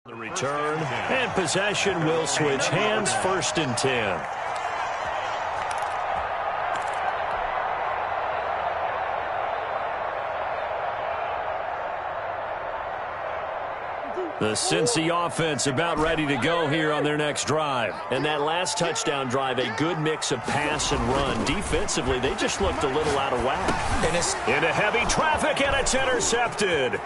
The return, and possession will switch hands, 1st and 10. The Cincy offense about ready to go here on their next drive. And that last touchdown drive, a good mix of pass and run. Defensively, they just looked a little out of whack. Into heavy traffic, and it's intercepted.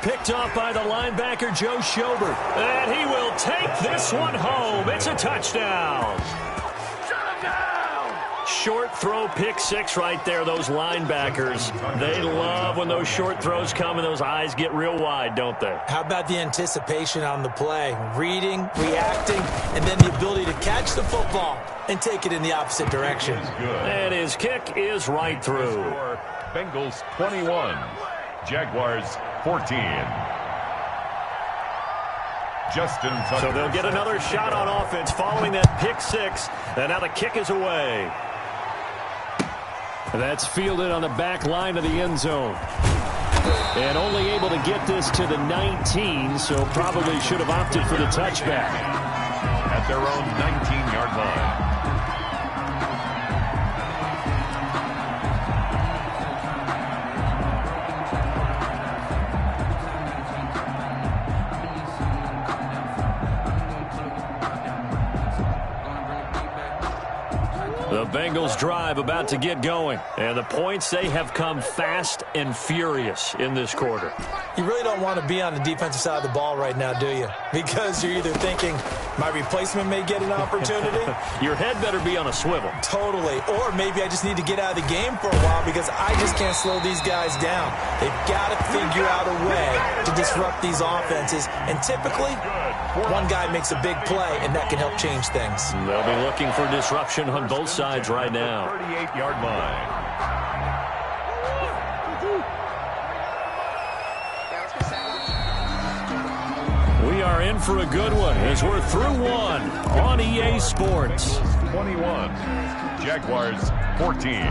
Picked off by the linebacker, Joe Schobert. And he will take this one home. It's a touchdown. Short throw, pick six right there. Those linebackers, they love when those short throws come and those eyes get real wide, don't they? How about the anticipation on the play? Reading, reacting, and then the ability to catch the football and take it in the opposite direction. And his kick is right through. Bengals 21, Jaguars 14. Justin Tucker. So they'll get another shot on offense following that pick six. And now the kick is away. That's fielded on the back line of the end zone. And only able to get this to the 19, so probably should have opted for the touchback. At their own 19-yard line. The Bengals drive about to get going. And the points, they have come fast and furious in this quarter. You really don't want to be on the defensive side of the ball right now, do you? Because you're either thinking, my replacement may get an opportunity. Your head better be on a swivel. Totally. Or maybe I just need to get out of the game for a while because I just can't slow these guys down. They've got to figure out a way to disrupt these offenses. And typically, one guy makes a big play, and that can help change things. They'll be looking for disruption on both sides right now. 38-yard line. We are in for a good one as we're through one on EA Sports. 21, Jaguars 14.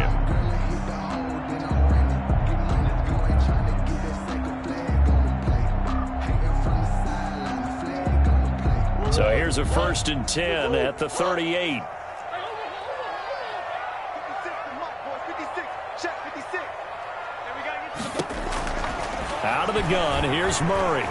So here's a 1st and 10 at the 38. Out of the gun, here's Murray.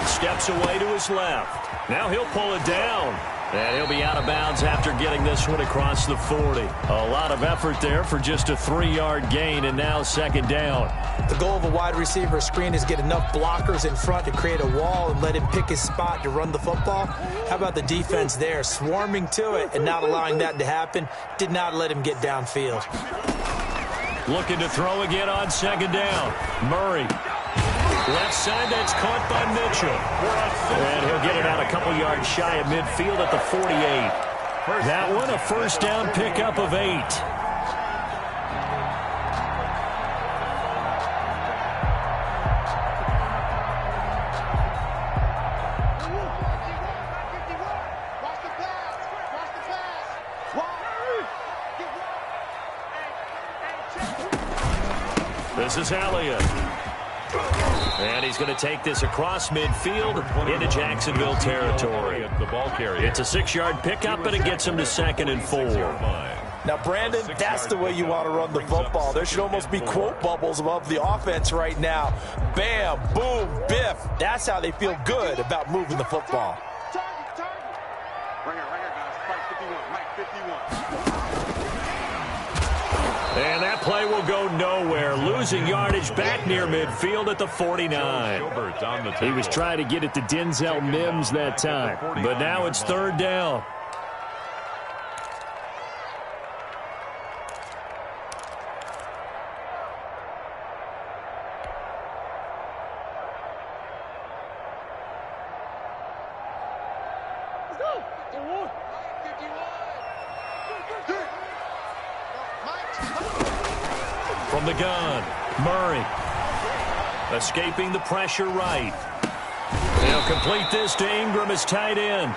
Steps away to his left. Now he'll pull it down. And he'll be out of bounds after getting this one across the 40. A lot of effort there for just a 3-yard gain, and now 2nd down. The goal of a wide receiver screen is get enough blockers in front to create a wall and let him pick his spot to run the football. How about the defense there, swarming to it and not allowing that to happen? Did not let him get downfield. Looking to throw again on 2nd down. Murray. Left side, that's caught by Mitchell. And he'll get it out a couple yards shy of midfield at the 48. That one, a 1st down pickup of 8. This is Elliott. And he's going to take this across midfield into Jacksonville territory. It's a 6-yard pickup, and it gets him to 2nd and 4. Now, Brandon, that's the way you want to run the football. There should almost be quote bubbles above the offense right now. Bam, boom, biff. That's how they feel good about moving the football. And that play will go nowhere. Losing yardage back near midfield at the 49. He was trying to get it to Denzel Mims that time. But now it's 3rd down. From the gun, Murray. Escaping the pressure right. They'll complete this to Ingram as tight end.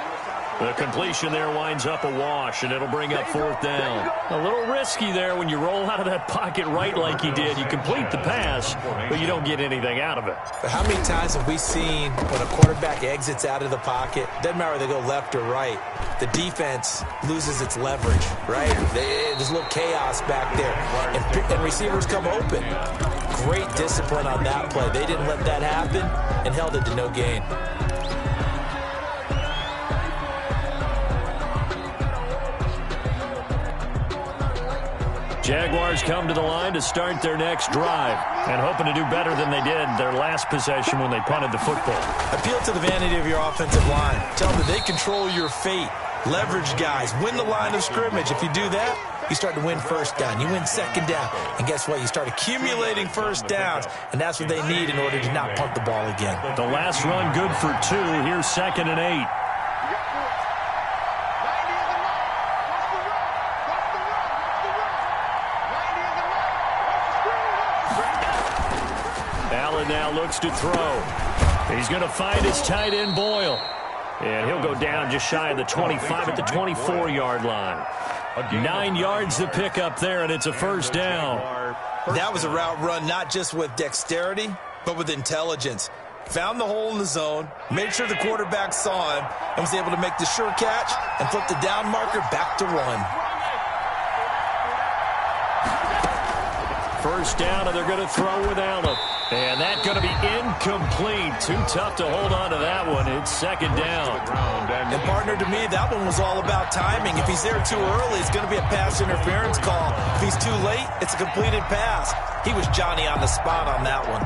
The completion there winds up a wash, and it'll bring up 4th down. A little risky there when you roll out of that pocket right like he did. You complete the pass, but you don't get anything out of it. But how many times have we seen when a quarterback exits out of the pocket, doesn't matter whether they go left or right, the defense loses its leverage, right? There's a little chaos back there, and receivers come open. Great discipline on that play. They didn't let that happen and held it to no gain. Jaguars come to the line to start their next drive and hoping to do better than they did their last possession when they punted the football. Appeal to the vanity of your offensive line. Tell them that they control your fate. Leverage guys. Win the line of scrimmage. If you do that, you start to win 1st down. You win 2nd down. And guess what? You start accumulating 1st downs, and that's what they need in order to not punt the ball again. The last run good for 2. Here's 2nd and 8. Allen now looks to throw. He's going to find his tight end, Boyle. And he'll go down just shy of the 25 at the 24-yard line. 9 yards to pick up there, and it's a 1st down. That was a route run not just with dexterity, but with intelligence. Found the hole in the zone, made sure the quarterback saw him, and was able to make the sure catch and flip the down marker back to 1. 1st down, and they're going to throw with Allen. And that's going to be incomplete. Too tough to hold on to that one. It's 2nd down. And, partner, to me, that one was all about timing. If he's there too early, it's going to be a pass interference call. If he's too late, it's a completed pass. He was Johnny on the spot on that one.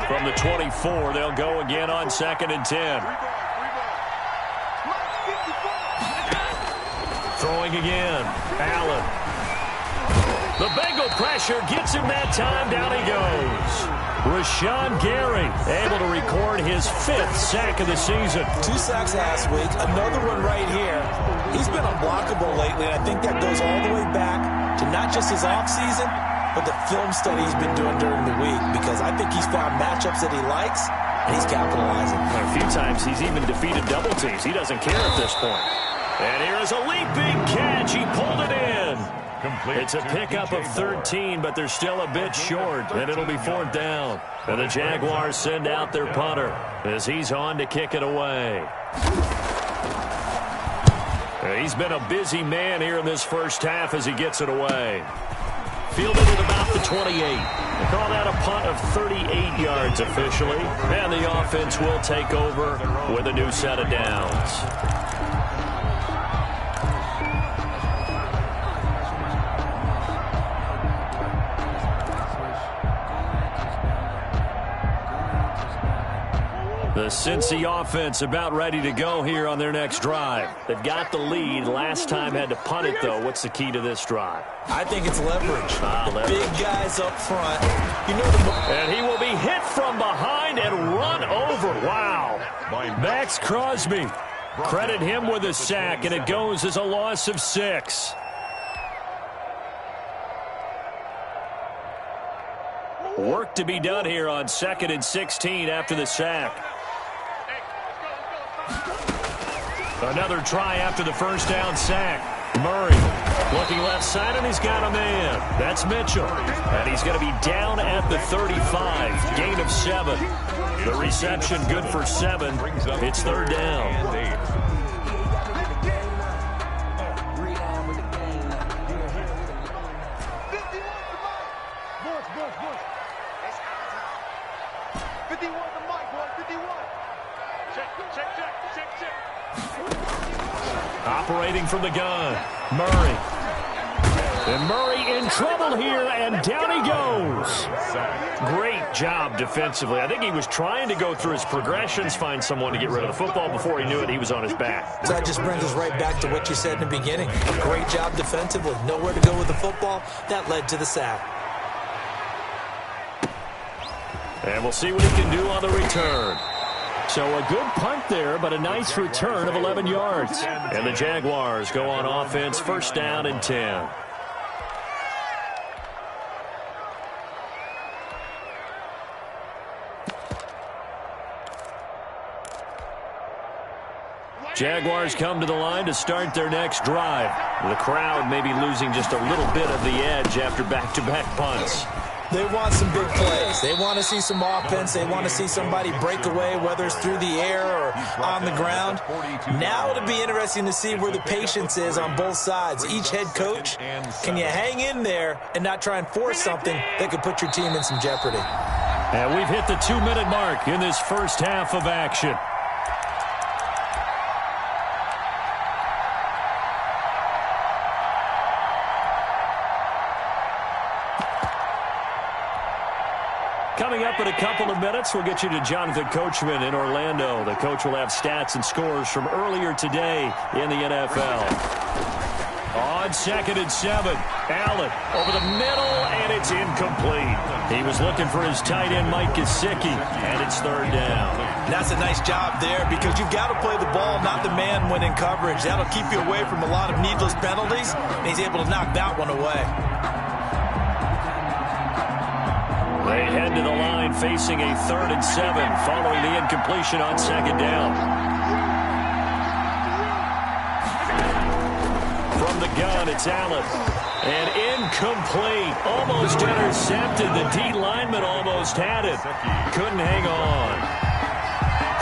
From the 24, they'll go again on 2nd and 10. Throwing again. Allen. The Bengal pressure gets him that time. Down he goes. Rashawn Gary able to record his 5th sack of the season. 2 sacks last week. Another one right here. He's been unblockable lately, and I think that goes all the way back to not just his offseason, but the film study he's been doing during the week, because I think he's found matchups that he likes, and he's capitalizing. A few times he's even defeated double teams. He doesn't care at this point. And here is a leaping catch. He pulled it in. It's a pickup of 13, but they're still a bit short, and it'll be 4th down. And the Jaguars send out their punter as he's on to kick it away. He's been a busy man here in this 1st half as he gets it away. Fielded at about the 28. They call that a punt of 38 yards officially. And the offense will take over with a new set of downs. The Cincy offense about ready to go here on their next drive. They've got the lead. Last time had to punt it, though. What's the key to this drive? I think it's leverage. Leverage. Big guys up front. And he will be hit from behind and run over. Wow. Max Crosby. Credit him with a sack, and it goes as a loss of 6. Work to be done here on 2nd and 16 after the sack. Another try after the 1st down sack. Murray looking left side, and he's got a man. That's Mitchell. And he's going to be down at the 35. Gain of 7. The reception good for 7. It's 3rd down. Operating from the gun, Murray. And Murray in trouble here, and down he goes. Great job defensively. I think he was trying to go through his progressions, find someone to get rid of the football. Before he knew it, he was on his back. So that just brings us right back to what you said in the beginning. Great job defensively. Nowhere to go with the football. That led to the sack. And we'll see what he can do on the return. So a good punt there, but a nice return of 11 yards. And the Jaguars go on offense, 1st down and 10. Jaguars come to the line to start their next drive. The crowd may be losing just a little bit of the edge after back-to-back punts. They want some big plays. They want to see some offense. They want to see somebody break away, whether it's through the air or on the ground. Now it'll be interesting to see where the patience is on both sides. Each head coach, can you hang in there and not try and force something that could put your team in some jeopardy? And we've hit the 2-minute mark in this first half of action. Coming up in a couple of minutes, we'll get you to Jonathan Coachman in Orlando. The coach will have stats and scores from earlier today in the NFL. On 2nd and 7, Allen over the middle, and it's incomplete. He was looking for his tight end, Mike Gesicki, and it's 3rd down. That's a nice job there because you've got to play the ball, not the man when in coverage. That'll keep you away from a lot of needless penalties, and he's able to knock that one away. They head to the line facing a 3rd and 7 following the incompletion on 2nd down. From the gun, it's Allen. And incomplete. Almost intercepted. The D lineman almost had it. Couldn't hang on.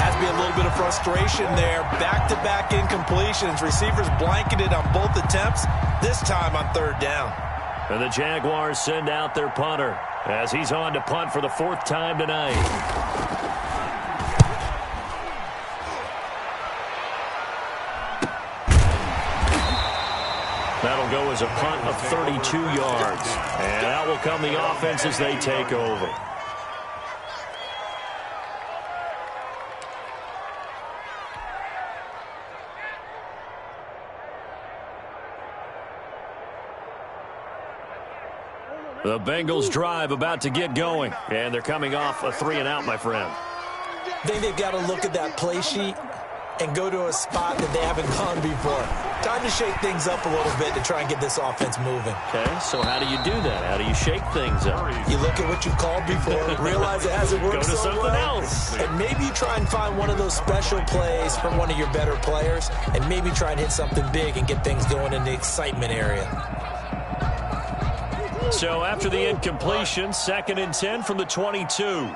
Has to be a little bit of frustration there. Back-to-back incompletions. Receivers blanketed on both attempts, this time on 3rd down. And the Jaguars send out their punter as he's on to punt for the 4th time tonight. That'll go as a punt of 32 yards. And out will come the offense as they take over. The Bengals drive about to get going, and they're coming off a 3-and-out, my friend. I think they've got to look at that play sheet and go to a spot that they haven't gone before. Time to shake things up a little bit to try and get this offense moving. Okay, so how do you do that? How do you shake things up? You look at what you called before, realize it hasn't worked Go to so something well, else. and maybe you try and find one of those special plays from one of your better players, and maybe try and hit something big and get things going in the excitement area. So after the incompletion, 2nd and 10 from the 22.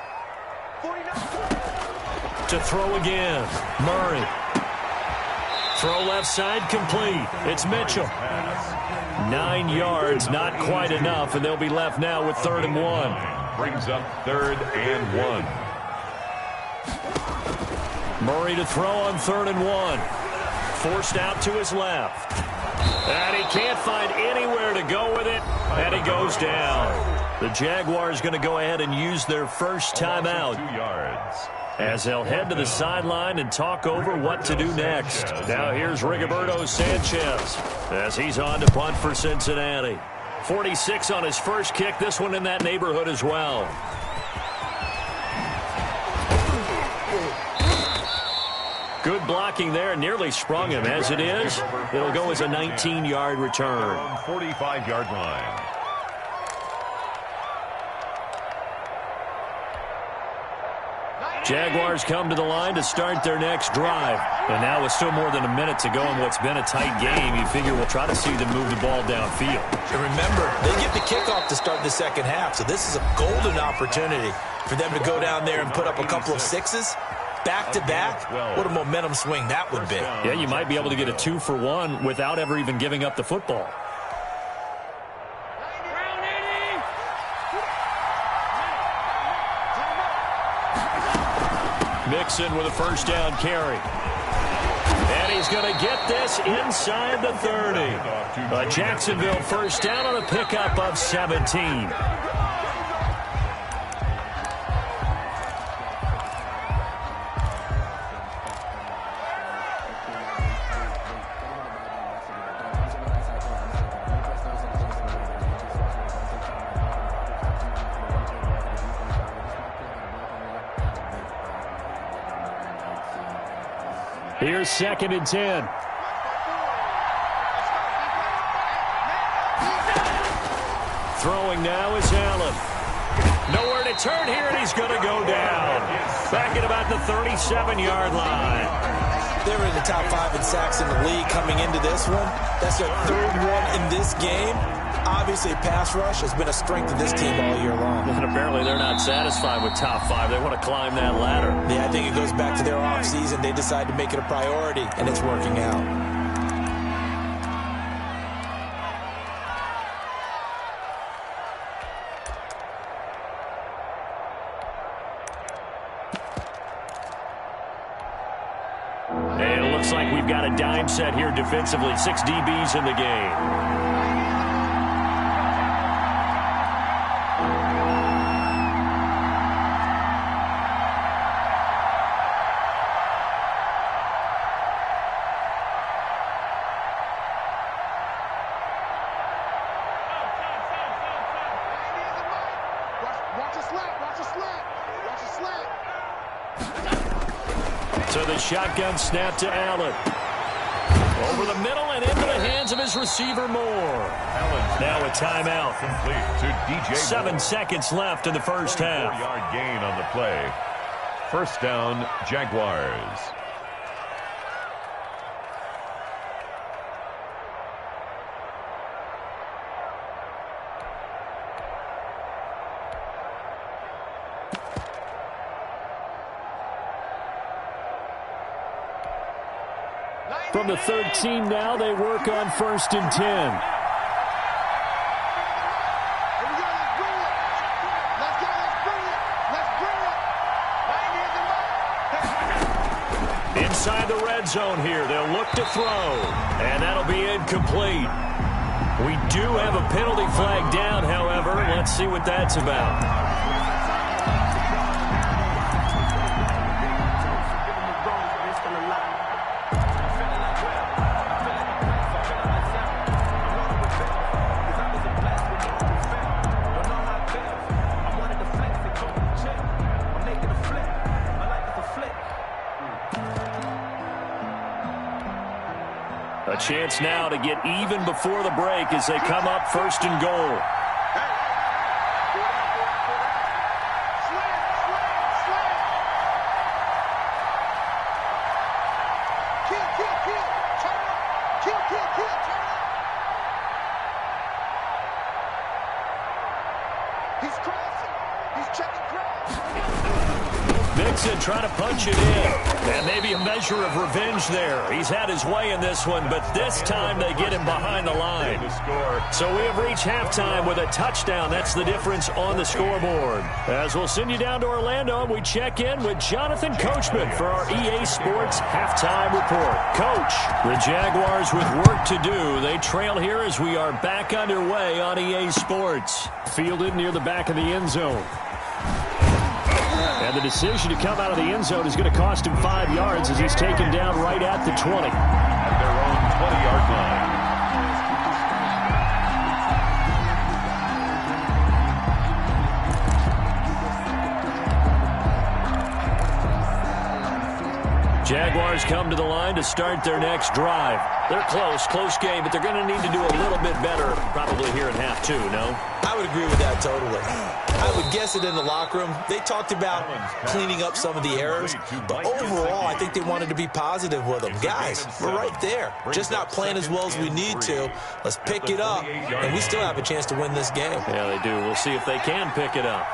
To throw again, Murray. Throw left side, complete. It's Mitchell. 9 yards, not quite enough, and they'll be left now with 3rd and 1. Brings up 3rd and 1. Murray to throw on 3rd and 1. Forced out to his left. And he can't find anywhere to go with it, and he goes down. The Jaguars going to go ahead and use their first timeout 2 yards. as they'll head to the sideline and talk over what to do next. Now here's Rigoberto Sanchez as he's on to punt for Cincinnati. 46 on his first kick, this one in that neighborhood as well. Good blocking there, nearly sprung him. As it is, it'll go as a 19-yard return. 45-yard line. Jaguars come to the line to start their next drive. And now with still more than a minute to go in what's been a tight game, you figure we'll try to see them move the ball downfield. And remember, they get the kickoff to start the second half, so this is a golden opportunity for them to go down there and put up a couple of sixes. Back-to-back, what a momentum swing that would be. Yeah, you might be able to get a 2-for-1 without ever even giving up the football. Mixon with a first down carry. And he's going to get this inside the 30. A Jacksonville first down on a pickup of 17. Here's 2nd and 10. Throwing now is Allen. Nowhere to turn here, and he's going to go down. Back at about the 37-yard line. They were in the top 5 in sacks in the league coming into this one. That's their 3rd one in this game. Obviously, pass rush has been a strength of this team all year long. And apparently they're not satisfied with top 5. They want to climb that ladder. Yeah, I think it goes back to their offseason. They decided to make it a priority, and it's working out. And it looks like we've got a dime set here defensively. 6 DBs in the game. So the shotgun snap to Allen. Over the middle and into the hands of his receiver Moore. Now a timeout. Complete to DJ 7 seconds left in the first half. 4-yard gain on the play. First down, Jaguars. From the 13 now, they work on 1st and 10. Inside the red zone here, they'll look to throw, and that'll be incomplete. We do have a penalty flag down, however. Let's see what that's about. A chance now to get even before the break as they come up 1st and goal. Mixon trying to punch it in. And maybe a measure of revenge there. He's had his way in this one, but this time they get him behind the line. So we have reached halftime with a touchdown. That's the difference on the scoreboard. As we'll send you down to Orlando, we check in with Jonathan Coachman for our EA Sports Halftime Report. Coach, the Jaguars with work to do. They trail here as we are back underway on EA Sports. Fielded near the back of the end zone. And the decision to come out of the end zone is going to cost him 5 yards as he's taken down right at the 20. At their own 20-yard line. Jaguars come to the line to start their next drive. They're close game, but they're going to need to do a little bit better probably here in half 2, no? I would agree with that totally. I would guess it in the locker room. They talked about cleaning up some of the errors, but overall, I think they wanted to be positive with them. Guys, we're right there. Just not playing as well as we need to. Let's pick it up, and we still have a chance to win this game. Yeah, they do. We'll see if they can pick it up.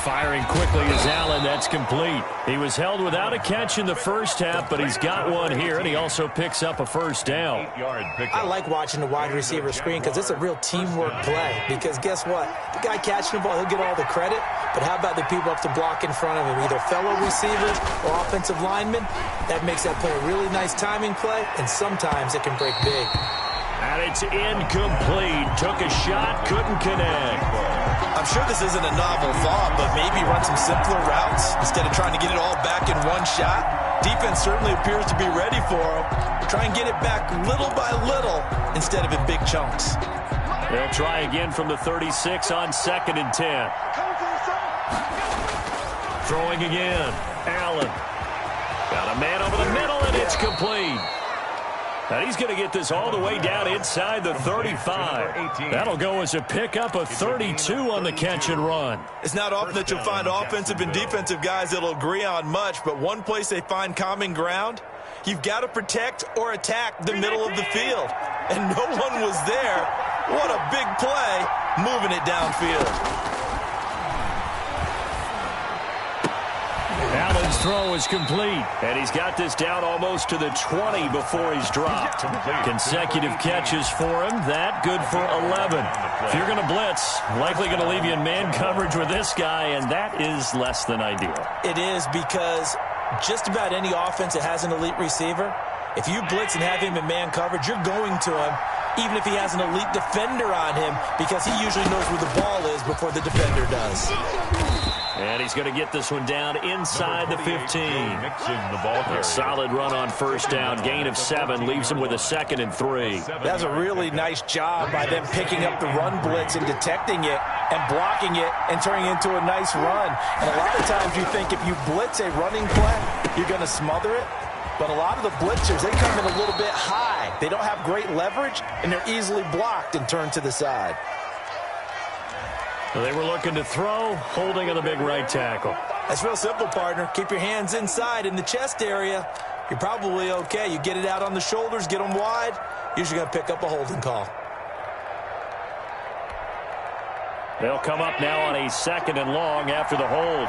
Firing quickly is Allen. That's complete. He was held without a catch in the first half, but he's got one here, and he also picks up a first down. I like watching the wide receiver screen because it's a real teamwork play. Because guess what? The guy catching the ball, he'll get all the credit. But how about the people up to block in front of him, either fellow receivers or offensive linemen? That makes that play a really nice timing play, and sometimes it can break big. And it's incomplete. Took a shot, couldn't connect. I'm sure this isn't a novel thought, but maybe run some simpler routes instead of trying to get it all back in one shot. Defense certainly appears to be ready for him. Try and get it back little by little instead of in big chunks. They'll try again from the 36 on 2nd and 10. Throwing again. Allen. Got a man over the middle, and it's complete. And he's going to get this all the way down inside the 35. That'll go as a pickup of 32 on the catch and run. It's not often that you'll find offensive and defensive guys that'll agree on much, but one place they find common ground, you've got to protect or attack the middle of the field. And no one was there. What a big play, moving it downfield. Allen's throw is complete, and he's got this down almost to the 20 before he's dropped. Consecutive catches for him. That good for 11. If you're going to blitz, likely going to leave you in man coverage with this guy, and that is less than ideal. It is, because just about any offense that has an elite receiver, if you blitz and have him in man coverage, you're going to him, even if he has an elite defender on him, because he usually knows where the ball is before the defender does. And he's going to get this one down inside the 15. A solid run on first down. Gain of 7 leaves him with a 2nd and 3. That's a really nice job by them picking up the run blitz and detecting it and blocking it and turning it into a nice run. And a lot of times you think if you blitz a running play, you're going to smother it. But a lot of the blitzers, they come in a little bit high. They don't have great leverage, and they're easily blocked and turned to the side. They were looking to throw, holding on the big right tackle. That's real simple, partner. Keep your hands inside in the chest area. You're probably okay. You get it out on the shoulders, get them wide. Usually going to pick up a holding call. They'll come up now on a 2nd and long after the hold.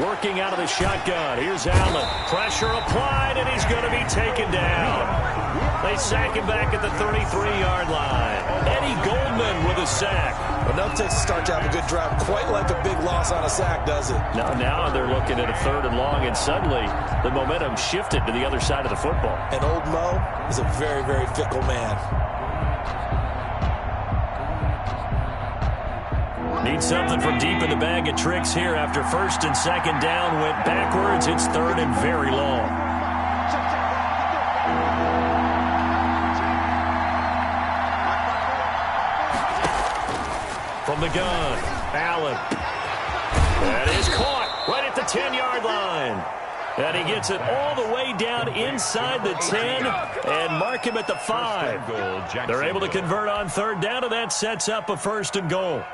Working out of the shotgun. Here's Allen. Pressure applied, and he's going to be taken down. They sack him back at the 33-yard line. Eddie Goldman with a sack. Enough takes to start to have a good drive. Quite like a big loss on a sack, does it? Now they're looking at a 3rd and long, and suddenly the momentum shifted to the other side of the football. And old Mo is a very, very fickle man. Need something from deep in the bag of tricks here after 1st and 2nd down went backwards. It's 3rd and very long. From the gun, Allen. That is caught right at the 10-yard line. And he gets it all the way down inside the 10 and mark him at the 5. They're able to convert on 3rd down, and that sets up a 1st and goal.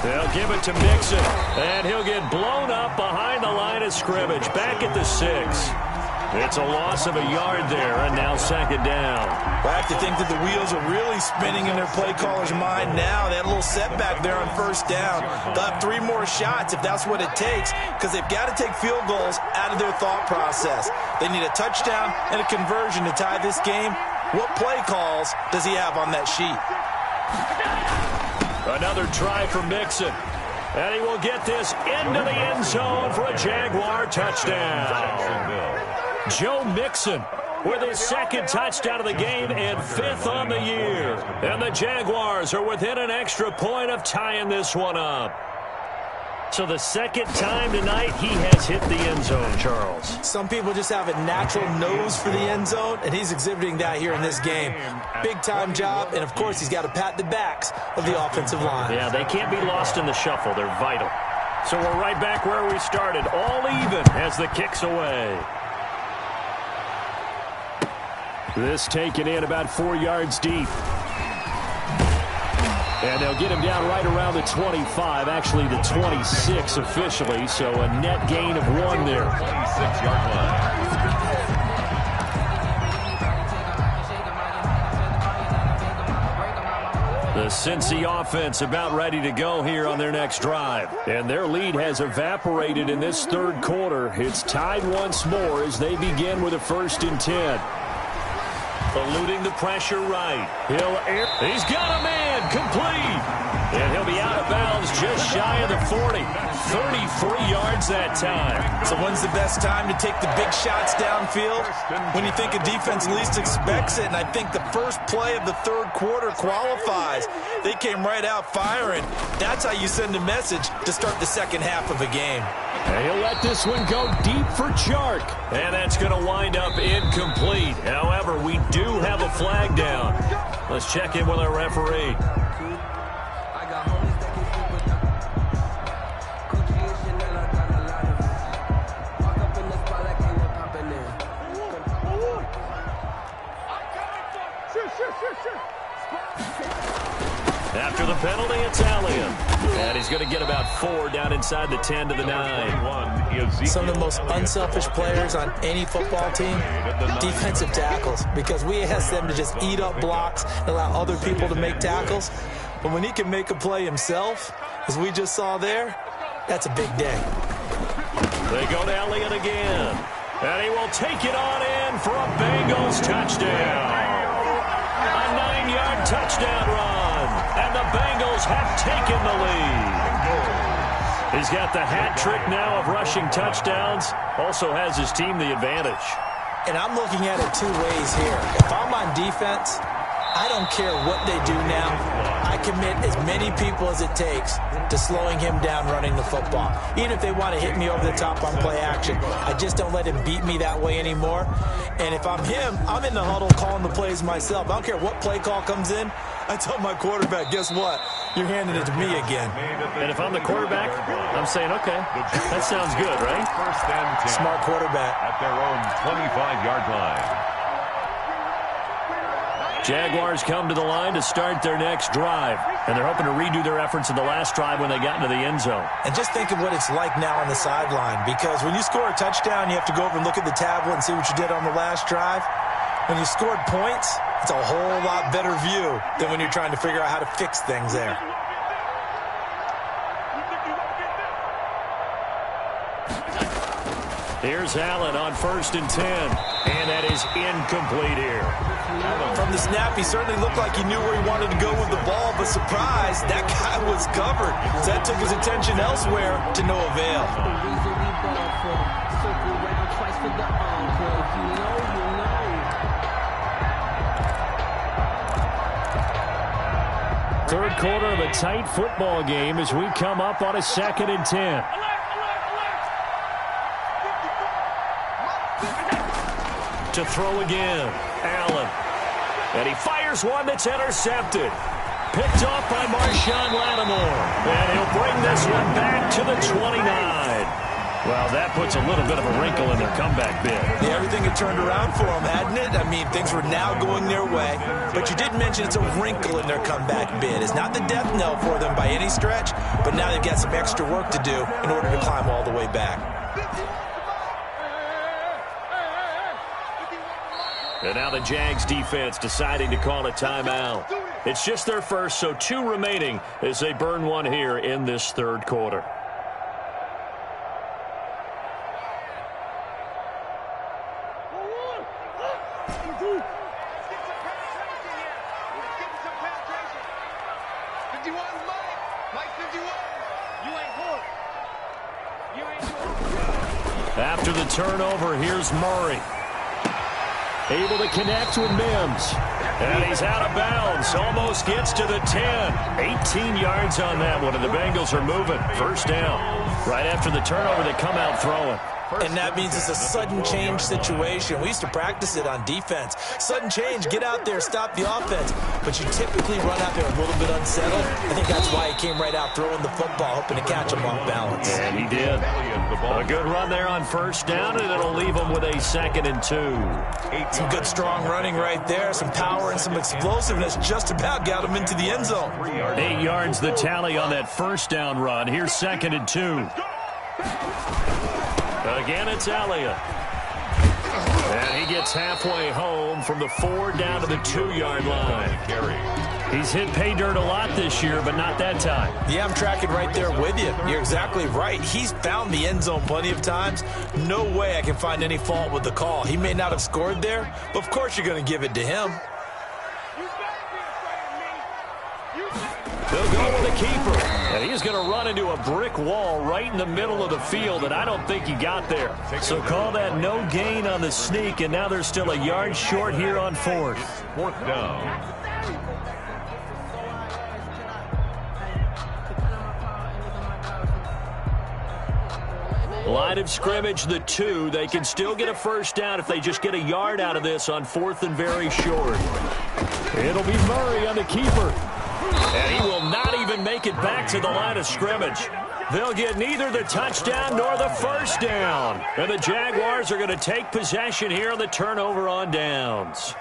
They'll give it to Mixon, and he'll get blown up behind the line of scrimmage, back at the 6. It's a loss of a yard there, and now 2nd down. I have to think that the wheels are really spinning in their play caller's mind now. They had a little setback there on 1st down. They'll have 3 more shots if that's what it takes, because they've got to take field goals out of their thought process. They need a touchdown and a conversion to tie this game. What play calls does he have on that sheet? Another try for Mixon. And he will get this into the end zone for a Jaguar touchdown. Joe Mixon with his 2nd touchdown of the game and 5th on the year. And the Jaguars are within an extra point of tying this one up. So the 2nd time tonight he has hit the end zone, Charles. Some people just have a natural nose for the end zone, and he's exhibiting that here in this game. Big-time job, and of course he's got to pat the backs of the offensive line. Yeah, they can't be lost in the shuffle. They're vital. So we're right back where we started, all even as the kick's away. This taken in about 4 yards deep. And they'll get him down right around the 25, actually the 26 officially, so a net gain of 1 there. 26-yard line. The Cincy offense about ready to go here on their next drive. And their lead has evaporated in this 3rd quarter. It's tied once more as they begin with a 1st and 10. Eluding the pressure right. He's got a man complete. And he'll be out of bounds just shy of the 40. 33 yards that time. So when's the best time to take the big shots downfield? When you think a defense least expects it, and I think the first play of the third quarter qualifies. They came right out firing. That's how you send a message to start the second half of a game. And he'll let this one go deep for Chark. And that's going to wind up incomplete. However, we do have a flag down. Let's check in with our referee. After the penalty, it's Elliott. And he's going to get about 4 down inside the 10 to the 9. Some of the most unselfish players on any football team, defensive tackles, because we ask them to just eat up blocks and allow other people to make tackles. But when he can make a play himself, as we just saw there, that's a big day. They go to Elliott again. And he will take it on in for a Bengals touchdown. A 9-yard touchdown run. And the Bengals have taken the lead. He's got the hat trick now of rushing touchdowns. Also has his team the advantage. And I'm looking at it 2 ways here. If I'm on defense, I don't care what they do now. I commit as many people as it takes to slowing him down running the football. Even if they want to hit me over the top on play action, I just don't let him beat me that way anymore. And if I'm him, I'm in the huddle calling the plays myself. I don't care what play call comes in. I tell my quarterback, guess what? You're handing it to me again. And if I'm the quarterback, I'm saying, okay, that sounds good, right? Smart quarterback. At their own 25-yard line. Jaguars come to the line to start their next drive. And they're hoping to redo their efforts in the last drive when they got into the end zone. And just think of what it's like now on the sideline. Because when you score a touchdown, you have to go over and look at the tablet and see what you did on the last drive. When you scored points, it's a whole lot better view than when you're trying to figure out how to fix things there. Here's Allen on 1st and 10. And that is incomplete here. From the snap, he certainly looked like he knew where he wanted to go with the ball, but surprise, that guy was covered. So that took his attention elsewhere to no avail. Third quarter of a tight football game as we come up on a 2nd and 10. To throw again, Allen. And he fires one that's intercepted. Picked off by Marshawn Lattimore. And he'll bring this one back to the 29. Well, that puts a little bit of a wrinkle in their comeback bid. Yeah, everything had turned around for them, hadn't it? I mean, things were now going their way. But you did mention it's a wrinkle in their comeback bid. It's not the death knell for them by any stretch, but now they've got some extra work to do in order to climb all the way back. And now the Jags defense deciding to call a timeout. It's just their first, so 2 remaining as they burn one here in this third quarter. After the turnover, here's Murray. Able to connect with Mims. And he's out of bounds. Almost gets to the 10. 18 yards on that one, and the Bengals are moving. First down. Right after the turnover, they come out throwing. And that means it's a sudden change situation. We used to practice it on defense. Sudden change, get out there, stop the offense. But you typically run out there a little bit unsettled. I think that's why he came right out throwing the football, hoping to catch him off balance. And he did. A good run there on first down, and it'll leave him with a 2nd and 2. Some good strong running right there. Some power and some explosiveness just about got him into the end zone. 8 yards the tally on that first down run. Here's 2nd and 2. Again, it's Elliott. And he gets halfway home from the 4 down to the 2-yard line. He's hit pay dirt a lot this year, but not that time. Yeah, I'm tracking right there with you. You're exactly right. He's found the end zone plenty of times. No way I can find any fault with the call. He may not have scored there, but of course you're going to give it to him. They'll go with the keeper. And he's going to run into a brick wall right in the middle of the field, and I don't think he got there. So call that no gain on the sneak, and now they're still a yard short here on fourth. Fourth down. Line of scrimmage, the 2. They can still get a first down if they just get a yard out of this on fourth and very short. It'll be Murray on the keeper. And he will not even make it back to the line of scrimmage. They'll get neither the touchdown nor the first down. And the Jaguars are going to take possession here on the turnover on downs.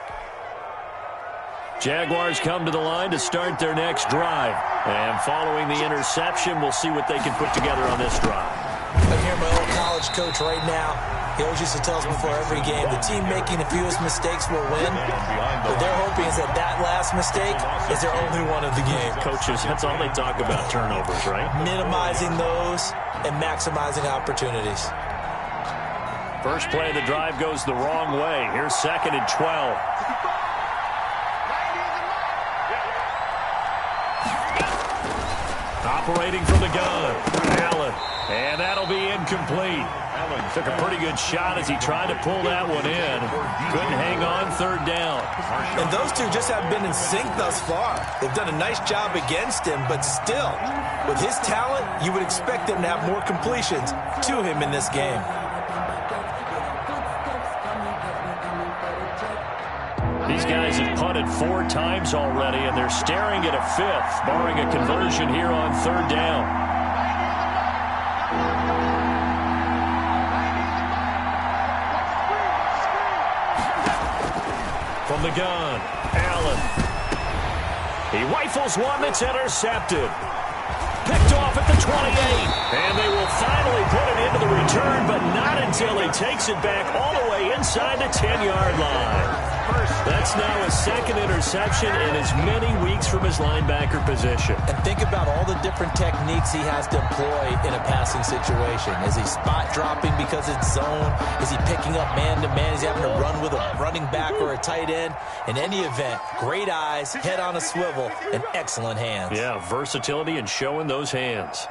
Jaguars come to the line to start their next drive. And following the interception, we'll see what they can put together on this drive. I hear my old college coach right now. He always used to tell us before every game, the team making the fewest mistakes will win. But they're hoping is that last mistake is their only one of the game. Coaches, that's all they talk about, turnovers, right? Minimizing those and maximizing opportunities. First play of the drive goes the wrong way. Here's 2nd and 12. Operating from the gun, Allen. And that'll be incomplete. Allen took a pretty good shot as he tried to pull that one in. Couldn't hang on, third down. And those two just haven't been in sync thus far. They've done a nice job against him, but still, with his talent, you would expect them to have more completions to him in this game. These guys have punted 4 times already, and they're staring at a 5th, barring a conversion here on third down. From the gun, Allen. He rifles one that's intercepted. Picked off at the 28. And they will finally put it into the return, but not until he takes it back all the way inside the 10-yard line. That's now his 2nd interception in as many weeks from his linebacker position. And think about all the different techniques he has to employ in a passing situation. Is he spot dropping because it's zone? Is he picking up man-to-man? Is he having to run with a running back or a tight end? In any event, great eyes, head on a swivel, and excellent hands. Yeah, versatility and showing those hands.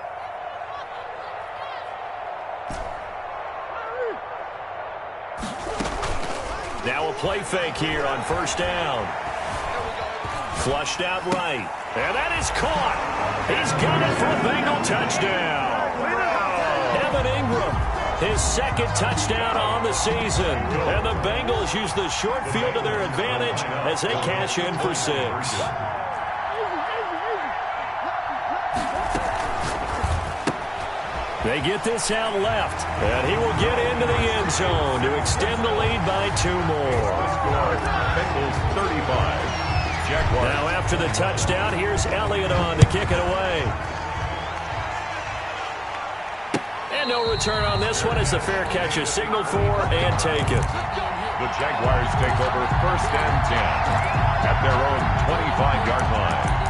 Now a play fake here on first down. Flushed out right. And that is caught. He's got it for a Bengal touchdown. Evan Ingram, his 2nd touchdown on the season. And the Bengals use the short field to their advantage as they cash in for 6. They get this out left, and he will get into the end zone to extend the lead by 2 more. Bengals 35. Jaguars. Now after the touchdown, here's Elliott on to kick it away. And no return on this one as the fair catch is signaled for and taken. The Jaguars take over 1st and 10 at their own 25-yard line.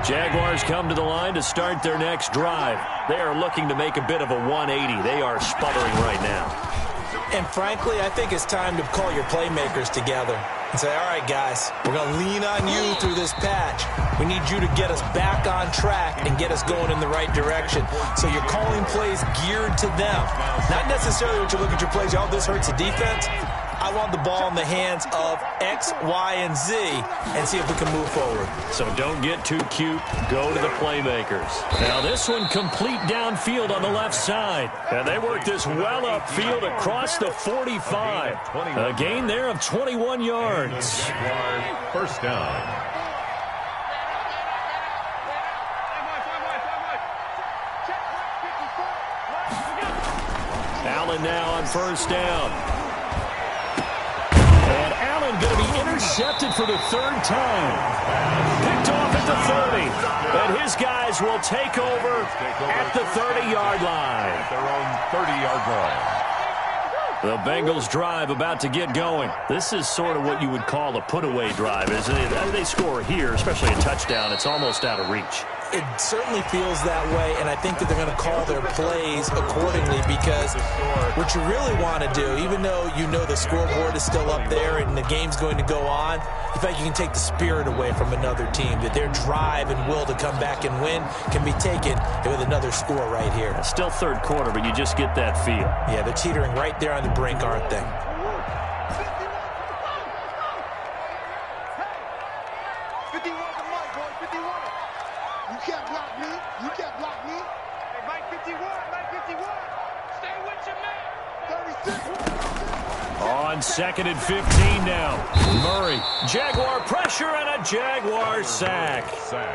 Jaguars come to the line to start their next drive. They are looking to make a bit of a 180. They are sputtering right now. And frankly, I think it's time to call your playmakers together and say, all right, guys, we're going to lean on you through this patch. We need you to get us back on track and get us going in the right direction. So you're calling plays geared to them. Not necessarily what you look at your plays, oh, this hurts the defense. I want the ball in the hands of X, Y, and Z and see if we can move forward. So don't get too cute. Go to the playmakers. Now this one complete downfield on the left side. And they work this well upfield across the 45. A gain there of 21 yards. First down. Allen now on first down. Going to be intercepted for the 3rd time. Picked off at the 30. And his guys will take over at the 30-yard line. At their own 30-yard line. The Bengals drive about to get going. This is sort of what you would call a put-away drive, isn't it? They score here, especially a touchdown. It's almost out of reach. it certainly feels that way, and I think that they're going to call their plays accordingly, because what you really want to do, even though you know the scoreboard is still up there and the game's going to go on, in fact, you can take the spirit away from another team, that their drive and will to come back and win can be taken with another score right here. Still third quarter, but you just get that feel. Yeah, they're teetering right there on the brink, aren't they? On 2nd and 15 now. Murray. Jaguar pressure and a Jaguar sack.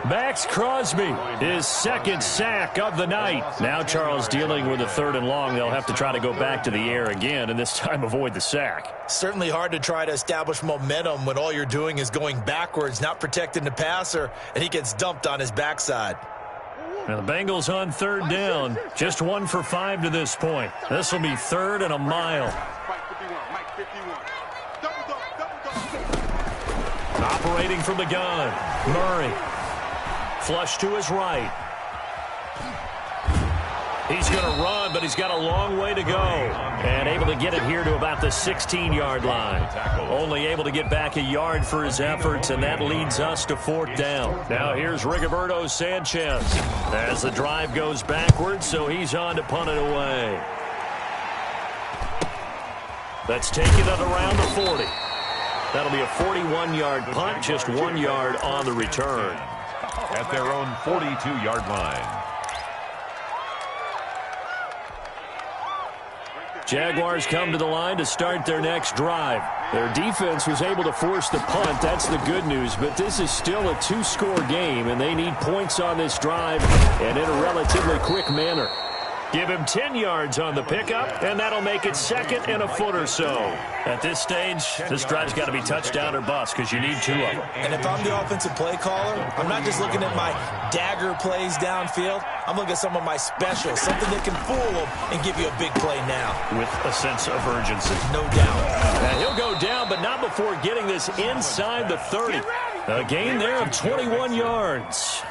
Max Crosby, his second sack of the night. Now Charles dealing with a 3rd and long. They'll have to try to go back to the air again, and this time avoid the sack. Certainly hard to try to establish momentum when all you're doing is going backwards, not protecting the passer, and he gets dumped on his backside. Now the Bengals on 3rd down. Just 1 for 5 to this point. This will be 3rd and a mile. Operating from the gun. Murray. Flush to his right. He's going to run, but he's got a long way to go. And able to get it here to about the 16-yard line. Only able to get back a yard for his efforts, and that leads us to 4th down. Now here's Rigoberto Sanchez as the drive goes backwards, so he's on to punt it away. That's taken at around the 40. That'll be a 41-yard punt, just 1 yard on the return. At their own 42-yard line. Jaguars come to the line to start their next drive. Their defense was able to force the punt. That's the good news, but this is still a 2-score game, and they need points on this drive and in a relatively quick manner. Give him 10 yards on the pickup, and that'll make it 2nd and a foot or so. At this stage, this drive's got to be touchdown or bust because you need 2 of them. And if I'm the offensive play caller, I'm not just looking at my dagger plays downfield. I'm looking at some of my specials, something that can fool them and give you a big play now. With a sense of urgency. No doubt. And he'll go down, but not before getting this inside the 30. A gain there of 21 yards.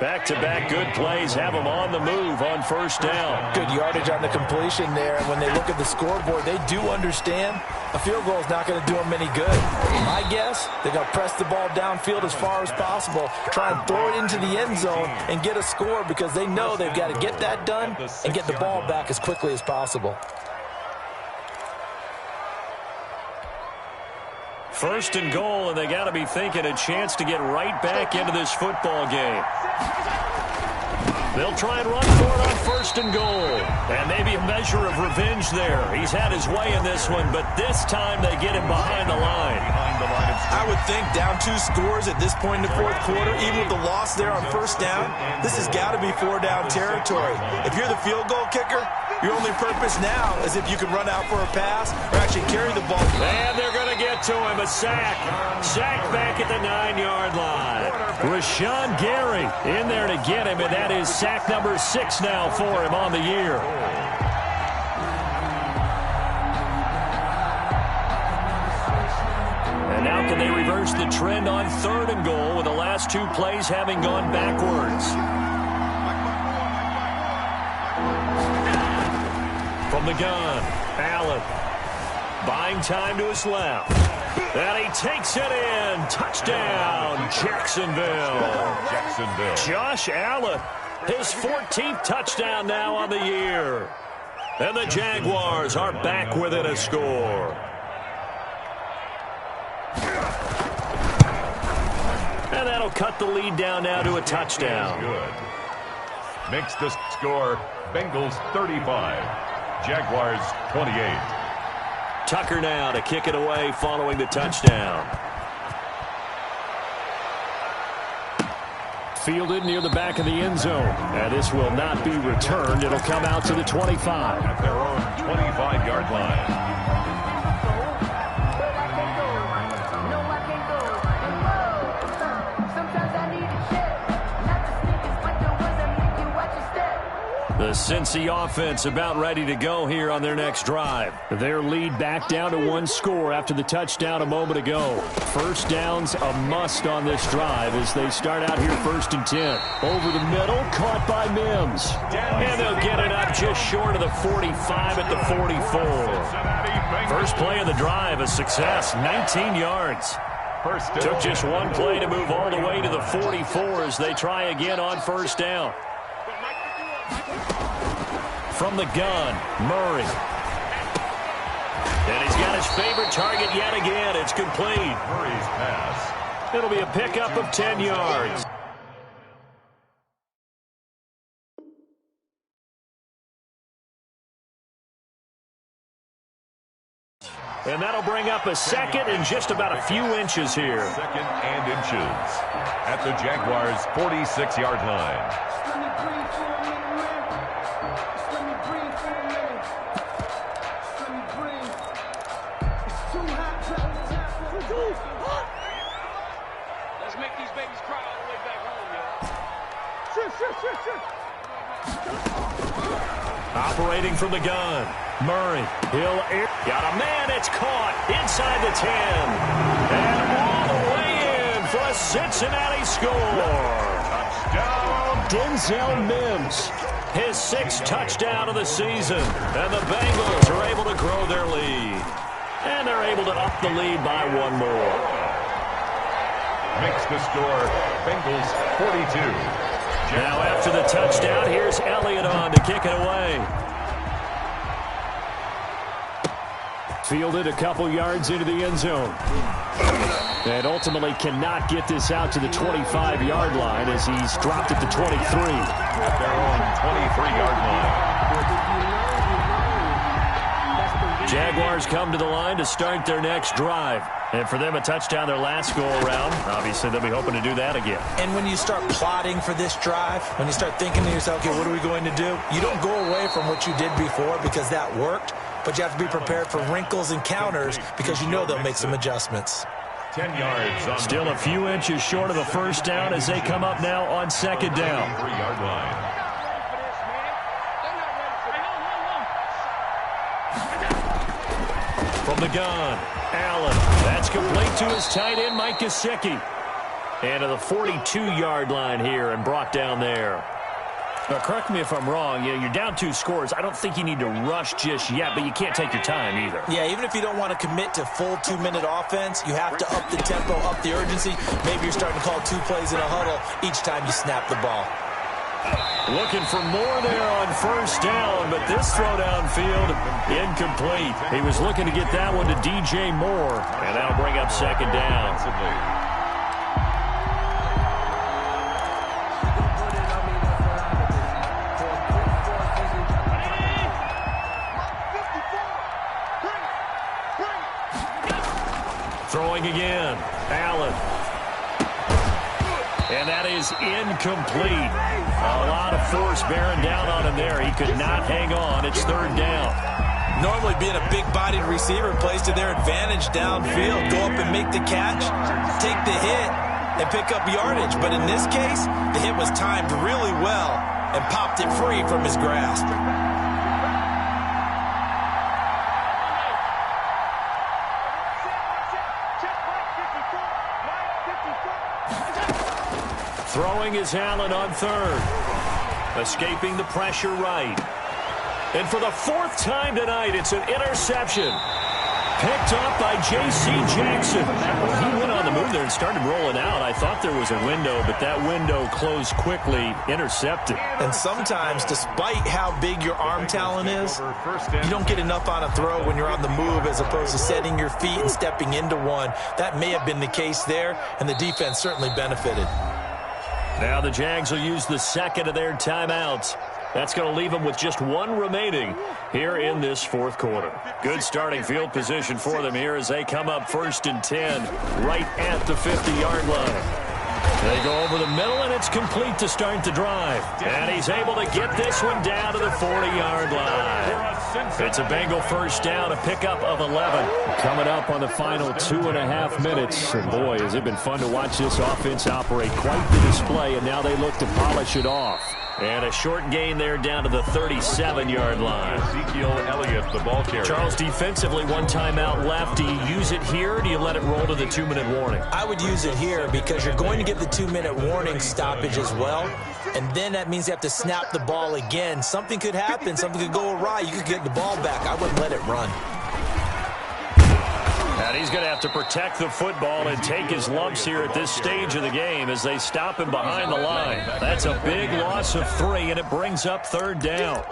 Back-to-back good plays have them on the move on 1st down. Good yardage on the completion there. And when they look at the scoreboard, they do understand a field goal is not going to do them any good. My guess, they're going to press the ball downfield as far as possible, try and throw it into the end zone and get a score, because they know they've got to get that done and get the ball back as quickly as possible. 1st and goal, and they got to be thinking a chance to get right back into this football game. They'll try and run for it on 1st and goal. And maybe a measure of revenge there. He's had his way in this one, but this time they get him behind the line. I would think down 2 scores at this point in the 4th quarter, even with the loss there on 1st down, this has got to be 4-down territory. If you're the field goal kicker, your only purpose now is if you can run out for a pass or actually carry the ball. And they're going to get to him. A sack. Sack back at the 9-yard line. Rashawn Gary in there to get him, and that is sack number 6 now for him on the year. And now can they reverse the trend on 3rd and goal with the last 2 plays having gone backwards? From the gun, Allen. Buying time to his left. And he takes it in. Touchdown, Jacksonville. Josh Allen, his 14th touchdown now on the year. And the Jaguars are back within a score. And that'll cut the lead down now to a touchdown. Good. Makes the score Bengals 35, Jaguars 28. Tucker now to kick it away following the touchdown. Fielded near the back of the end zone. And this will not be returned. It'll come out to the 25. At their own 25-yard line. The Cincy offense about ready to go here on their next drive. Their lead back down to one score after the touchdown a moment ago. First down's a must on this drive as they start out here 1st and 10. Over the middle, caught by m2s. And they'll get it up just short of the 45 at the 44. First play of the drive, a success, 19 yards. Took just one play to move all the way to the 44 as they try again on first down. From the gun, Murray. And he's got his favorite target yet again. It's complete. Murray's pass. It'll be a pickup of 10 yards. And that'll bring up a second and just about a few inches here. Second and inches at the Jaguars' 46-yard line. Let's make these babies cry all the way back home, y'all. Operating from the gun. Murray, he'll air. Got a man, it's caught inside the 10. And all the way in for a Cincinnati score. Touchdown. Denzel Mims, his 6th touchdown of the season. And the Bengals are able to grow their lead. And they're able to up the lead by one more. Makes the score Bengals 42. Now after the touchdown, here's Elliott on to kick it away. Fielded a couple yards into the end zone. And ultimately cannot get this out to the 25-yard line as he's dropped at the 23. At their own 23-yard line. Jaguars come to the line to start their next drive. And for them, a touchdown their last go-around. Obviously, they'll be hoping to do that again. And when you start plotting for this drive, when you start thinking to yourself, okay, what are we going to do? You don't go away from what you did before because that worked, but you have to be prepared for wrinkles and counters because you know they'll make some adjustments. 10 yards on Still a few inches short of a first down as they come up now on second down. 3-yard line. From the gun, Allen. That's complete to his tight end, Mike Gesicki. And to the 42-yard line here and brought down there. Now, correct me if I'm wrong. You're down 2 scores. I don't think you need to rush just yet, but you can't take your time either. Yeah, even if you don't want to commit to full 2-minute offense, you have to up the tempo, up the urgency. Maybe you're starting to call 2 plays in a huddle each time you snap the ball. Looking for more there on first down, but this throw downfield, incomplete. He was looking to get that one to DJ Moore, and that'll bring up second down. Throwing again, Allen. And that is incomplete. A lot of force bearing down on him there. He could not hang on. It's third down. Normally being a big-bodied receiver plays to their advantage downfield. Go up and make the catch, take the hit, and pick up yardage. But in this case, the hit was timed really well and popped it free from his grasp. Throwing is Allen on third. Escaping the pressure right. And for the 4th time tonight, it's an interception. Picked up by J.C. Jackson. He went on the move there and started rolling out. I thought there was a window, but that window closed quickly. Intercepted. And sometimes, despite how big your arm talent is, you don't get enough on a throw when you're on the move as opposed to setting your feet and stepping into one. That may have been the case there, and the defense certainly benefited. Now the Jags will use the second of their timeouts. That's going to leave them with just one remaining here in this 4th quarter. Good starting field position for them here as they come up 1st and 10 right at the 50-yard line. They go over the middle, and it's complete to start the drive. And he's able to get this one down to the 40-yard line. It's a Bengal first down, a pickup of 11. Coming up on the final 2.5 minutes. And boy, has it been fun to watch this offense operate. Quite the display, and now they look to polish it off. And a short gain there down to the 37-yard line. Ezekiel Elliott, the ball carrier. Charles, defensively, one timeout left. Do you use it here, or do you let it roll to the 2-minute warning? I would use it here because you're going to get the 2-minute warning stoppage as well. And then that means you have to snap the ball again. Something could happen. Something could go awry. You could get the ball back. I wouldn't let it run. And he's going to have to protect the football and take his lumps here at this stage of the game as they stop him behind the line. That's a big loss of 3, and it brings up 3rd down.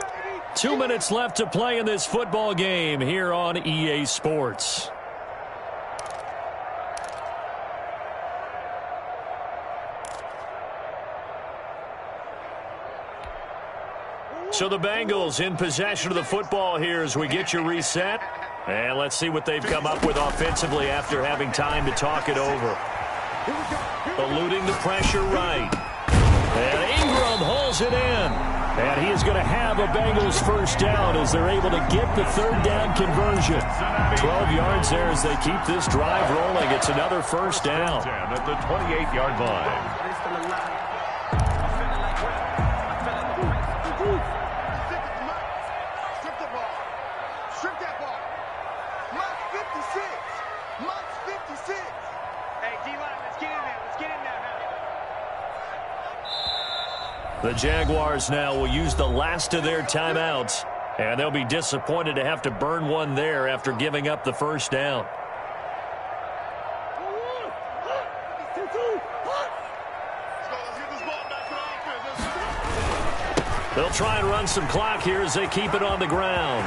2 minutes left to play in this football game here on EA Sports. So the Bengals in possession of the football here as we get you reset. And let's see what they've come up with offensively after having time to talk it over. Eluding the pressure right. And Ingram holds it in. And he is going to have a Bengals 1st down as they're able to get the 3rd down conversion. 12 yards there as they keep this drive rolling. It's another 1st down. At the 28-yard line. The Jaguars now will use the last of their timeouts, and they'll be disappointed to have to burn one there after giving up the 1st down. They'll try and run some clock here as they keep it on the ground.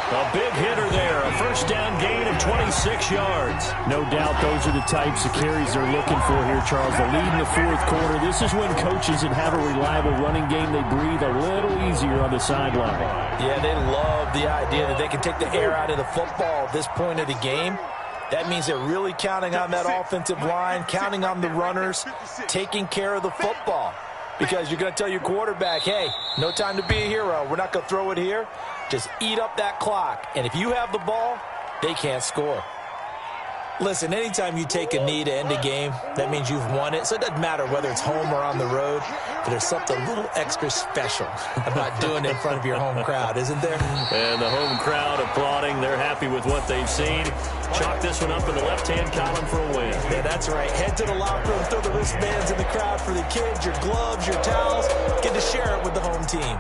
A big hitter there, a 1st down gain of 26 yards. No doubt those are the types of carries they're looking for here, Charles. The lead in the 4th quarter. This is when coaches that have a reliable running game, they breathe a little easier on the sideline. Yeah, they love the idea that they can take the air out of the football at this point of the game. That means they're really counting on that offensive line, counting on the runners, taking care of the football. Because you're going to tell your quarterback, hey, no time to be a hero. We're not going to throw it here. Just eat up that clock. And if you have the ball, they can't score. Listen, anytime you take a knee to end a game, that means you've won it. So it doesn't matter whether it's home or on the road, but there's something a little extra special about doing it in front of your home crowd, isn't there? And the home crowd applauding. They're happy with what they've seen. Chalk this one up in the left-hand column for a win. Yeah, that's right. Head to the locker room, throw the wristbands in the crowd for the kids, your gloves, your towels. Get to share it with the home team.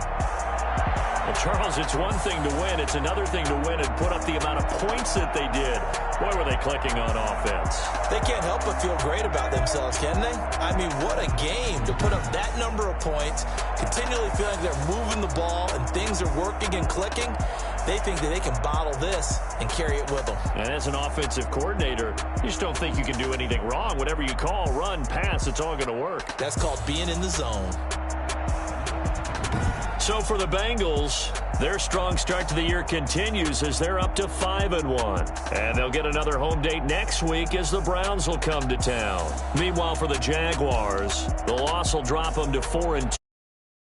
Well, Charles, it's one thing to win. It's another thing to win and put up the amount of points that they did. Boy, were they clicking on offense. They can't help but feel great about themselves, can they? I mean, what a game to put up that number of points, continually feeling they're moving the ball and things are working and clicking. They think that they can bottle this and carry it with them. And as an offensive coordinator, you just don't think you can do anything wrong. Whatever you call, run, pass, it's all going to work. That's called being in the zone. So for the Bengals, their strong start to the year continues as they're up to 5-1. And they'll get another home date next week as the Browns will come to town. Meanwhile, for the Jaguars, the loss will drop them to 4-2.